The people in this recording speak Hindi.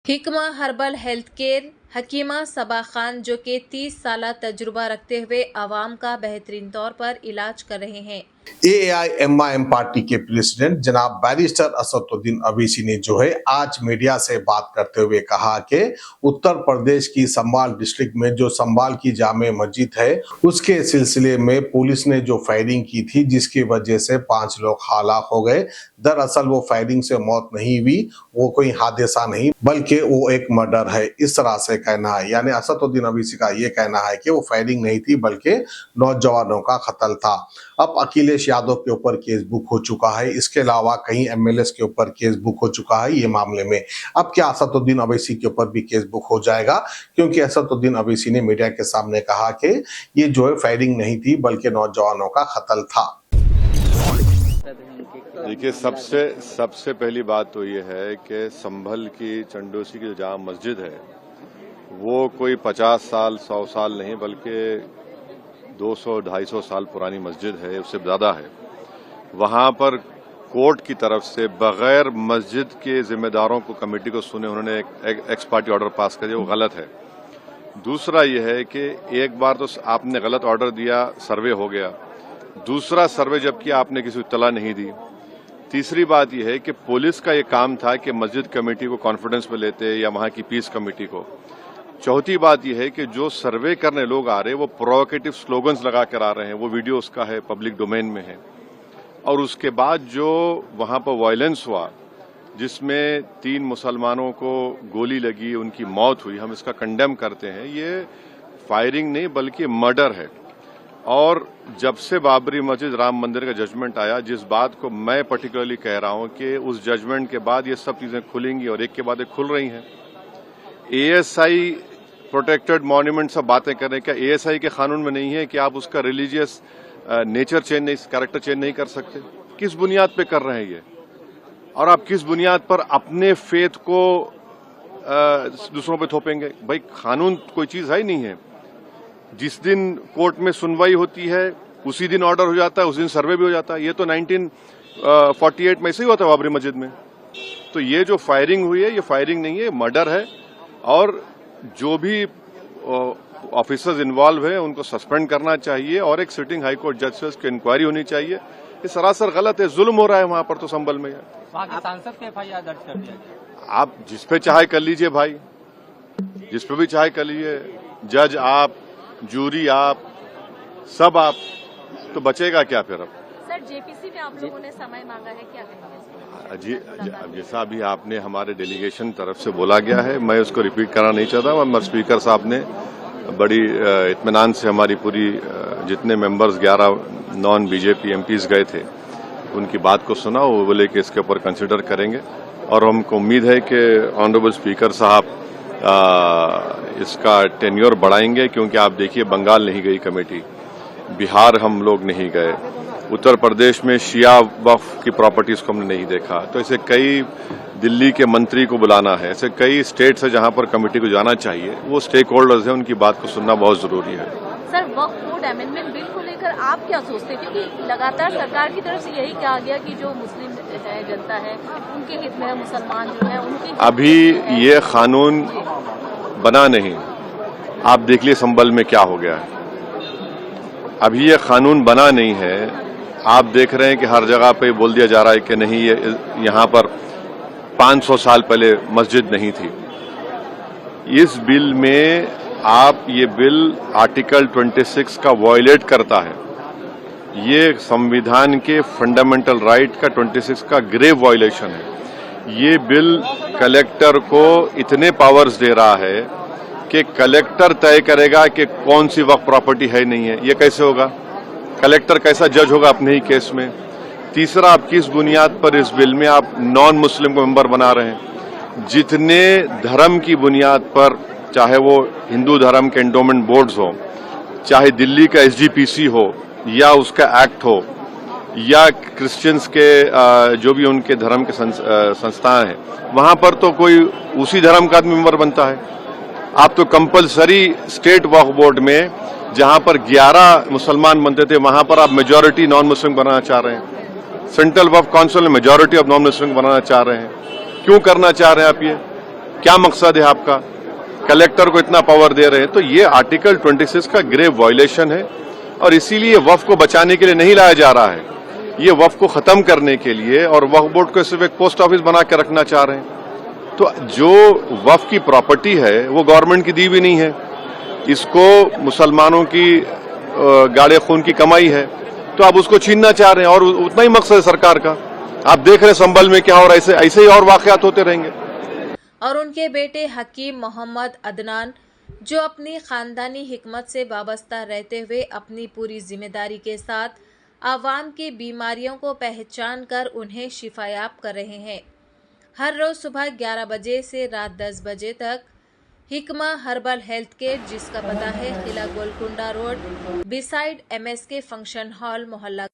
हिकमा हर्बल हेल्थ केयर हकीमा सबा खान जो कि 30 साल तजुर्बा रखते हुए आवाम का बेहतरीन तौर पर इलाज कर रहे हैं। AIMIM पार्टी के प्रेसिडेंट जनाब बैरिस्टर असदुद्दीन अवैसी ने जो है आज मीडिया से बात करते हुए कहा कि उत्तर प्रदेश की संभाल डिस्ट्रिक्ट में जो संभाल की जामे मस्जिद है उसके सिलसिले में पुलिस ने जो फायरिंग की थी जिसकी वजह से 5 लोग हलाक हो गए। दरअसल वो फायरिंग से मौत नहीं हुई, वो कोई हादसा नहीं बल्कि वो एक मर्डर है, इस तरह से कहना है। यानी असदुद्दीन अवैसी का ये कहना है कि वो फायरिंग नहीं थी बल्कि नौजवानों का कत्ल था। अब अखिलेश यादव के ऊपर केस बुक हो चुका है, इसके अलावा कई MLAs के ऊपर केस बुक हो चुका है ये मामले में। अब क्या असदुद्दीन अवैसी के ऊपर भी केस बुक हो जाएगा? क्योंकि असदुद्दीन अवैसी ने मीडिया के सामने कहा कि ये जो है फायरिंग नहीं थी बल्कि नौजवानों का कत्ल था। देखिए, सबसे पहली बात तो ये है कि संभल की चंडोसी की जो जामा मस्जिद है वो कोई 50 साल 100 साल नहीं बल्कि 200-250 साल पुरानी मस्जिद है, उससे ज़्यादा है। वहाँ पर कोर्ट की तरफ से बगैर मस्जिद के जिम्मेदारों को कमेटी को सुने उन्होंने एक एक्स पार्टी ऑर्डर पास कर दिया, वो गलत है। दूसरा ये है कि एक बार तो आपने गलत ऑर्डर दिया, सर्वे हो गया, दूसरा सर्वे जब किया आपने किसी को इत्तला नहीं दी। तीसरी बात यह है कि पुलिस का ये काम था कि मस्जिद कमेटी को कॉन्फिडेंस में लेते या वहाँ की पीस कमेटी को। चौथी बात यह है कि जो सर्वे करने लोग आ रहे हैं वो प्रोवोकेटिव स्लोगन्स लगा कर आ रहे हैं, वो वीडियो उसका है, पब्लिक डोमेन में है। और उसके बाद जो वहाँ पर वायलेंस हुआ जिसमें 3 मुसलमानों को गोली लगी, उनकी मौत हुई, हम इसका कंडेम करते हैं। ये फायरिंग नहीं बल्कि मर्डर है। और जब से बाबरी मस्जिद राम मंदिर का जजमेंट आया, जिस बात को मैं पर्टिकुलरली कह रहा हूं कि उस जजमेंट के बाद ये सब चीजें खुलेंगी और एक के बाद एक खुल रही हैं। ASI प्रोटेक्टेड मॉन्यूमेंट सब बातें कर रहे हैं, क्या ASI के कानून में नहीं है कि आप उसका रिलीजियस नेचर चेंज नहीं, कैरेक्टर चेंज नहीं कर सकते? किस बुनियाद पे कर रहे हैं ये? और आप किस बुनियाद पर अपने फेथ को दूसरों पे थोपेंगे? भाई, कानून कोई चीज है ही नहीं है। जिस दिन कोर्ट में सुनवाई होती है उसी दिन ऑर्डर हो जाता है, उस दिन सर्वे भी हो जाता है। ये तो 1948 में ऐसे ही हुआ था बाबरी मस्जिद में। तो ये जो फायरिंग हुई है ये फायरिंग नहीं है, मर्डर है। और जो भी ऑफिसर्स इन्वॉल्व है उनको सस्पेंड करना चाहिए और एक सिटिंग हाई कोर्ट जज से उसकी इंक्वायरी होनी चाहिए। ये सरासर गलत है, जुल्म हो रहा है वहां पर तो संभल में। सांसद के FIR दर्ज कर दिया। आप जिस पे चाहे कर लीजिए भाई, जिस पे भी चाहे कर लीजिए, जज आप, जूरी आप, सब आप, तो बचेगा क्या फिर? अब सर, JPC में आप लोगों ने समय मांगा है, क्या कहेंगे? जी, जैसा अभी आपने हमारे डेलीगेशन तरफ से बोला गया है, मैं उसको रिपीट करना नहीं चाहता। मगर स्पीकर साहब ने बड़ी इत्मीनान से हमारी पूरी जितने मेंबर्स 11 नॉन BJP MPs गए थे उनकी बात को सुना। वो बोले कि इसके ऊपर कंसिडर करेंगे और हमको उम्मीद है कि ऑनरेबल स्पीकर साहब इसका टेन्योर बढ़ाएंगे। क्योंकि आप देखिए, बंगाल नहीं गई कमेटी, बिहार हम लोग नहीं गए, उत्तर प्रदेश में शिया वक्फ की प्रॉपर्टीज को हमने नहीं देखा। तो ऐसे कई, दिल्ली के मंत्री को बुलाना है, ऐसे कई स्टेट्स है जहां पर कमेटी को जाना चाहिए। वो स्टेक होल्डर्स हैं, उनकी बात को सुनना बहुत जरूरी है। सर, वक्फ बोर्ड अमेंडमेंट बिल को लेकर आप क्या सोचते हैं? क्योंकि लगातार सरकार की तरफ से यही कहा गया कि जो मुस्लिम जनता है उनके हित में, मुसलमान जो है उनके अभी ये कानून बना नहीं। आप देख लिए संभल में क्या हो गया है। अभी ये कानून बना नहीं है। आप देख रहे हैं कि हर जगह पे बोल दिया जा रहा है कि नहीं, ये यहाँ पर 500 साल पहले मस्जिद नहीं थी। इस बिल में ये बिल आर्टिकल 26 का वायलेट करता है। ये संविधान के फंडामेंटल राइट का 26 का ग्रेव वायलेशन है। ये बिल कलेक्टर को इतने पावर्स दे रहा है कि कलेक्टर तय करेगा कि कौन सी वक्फ प्रॉपर्टी है नहीं है। ये कैसे होगा? कलेक्टर कैसा जज होगा अपने ही केस में? तीसरा, आप किस बुनियाद पर इस बिल में आप नॉन मुस्लिम को मेंबर बना रहे हैं? जितने धर्म की बुनियाद पर, चाहे वो हिंदू धर्म के एंडोमेंट बोर्ड्स हो, चाहे दिल्ली का SGPC हो या उसका एक्ट हो, या क्रिश्चियंस के जो भी उनके धर्म के संस्थान हैं, वहां पर तो कोई उसी धर्म का आदमी मेंबर बनता है। आप तो कंपलसरी स्टेट वक्फ बोर्ड में जहां पर 11 मुसलमान बनते थे वहां पर आप मेजॉरिटी नॉन मुस्लिम बनाना चाह रहे हैं। सेंट्रल वक्फ काउंसिल में मेजॉरिटी ऑफ नॉन मुस्लिम बनाना चाह रहे हैं। क्यों करना चाह रहे हैं आप ये? क्या मकसद है आपका? कलेक्टर को इतना पावर दे रहे हैं, तो ये आर्टिकल 26 का ग्रेव वायलेशन है और इसीलिए वक्फ को बचाने के लिए नहीं लाया जा रहा है, ये वक्फ को खत्म करने के लिए, और वक्फ बोर्ड को सिर्फ एक पोस्ट ऑफिस बना के रखना चाह रहे हैं। तो जो वक्फ की प्रॉपर्टी है वो गवर्नमेंट की दी भी नहीं है, इसको मुसलमानों की गाड़े खून की कमाई है, तो आप उसको छीनना चाह रहे हैं, और उतना ही मकसद है सरकार का। आप देख रहे हैं संभल में क्या हो रहा है, ऐसे ही और वाकयात होते रहेंगे। और उनके बेटे हकीम मोहम्मद अदनान, जो अपनी खानदानी हिकमत से वाबस्ता रहते हुए अपनी पूरी जिम्मेदारी के साथ आवाम की बीमारियों को पहचान कर उन्हें शिफायाब कर रहे हैं। हर रोज सुबह 11 बजे से रात 10 बजे तक हिकमा हर्बल हेल्थ केयर, जिसका पता है किला Golconda road beside MSK function hall, मोहल्ला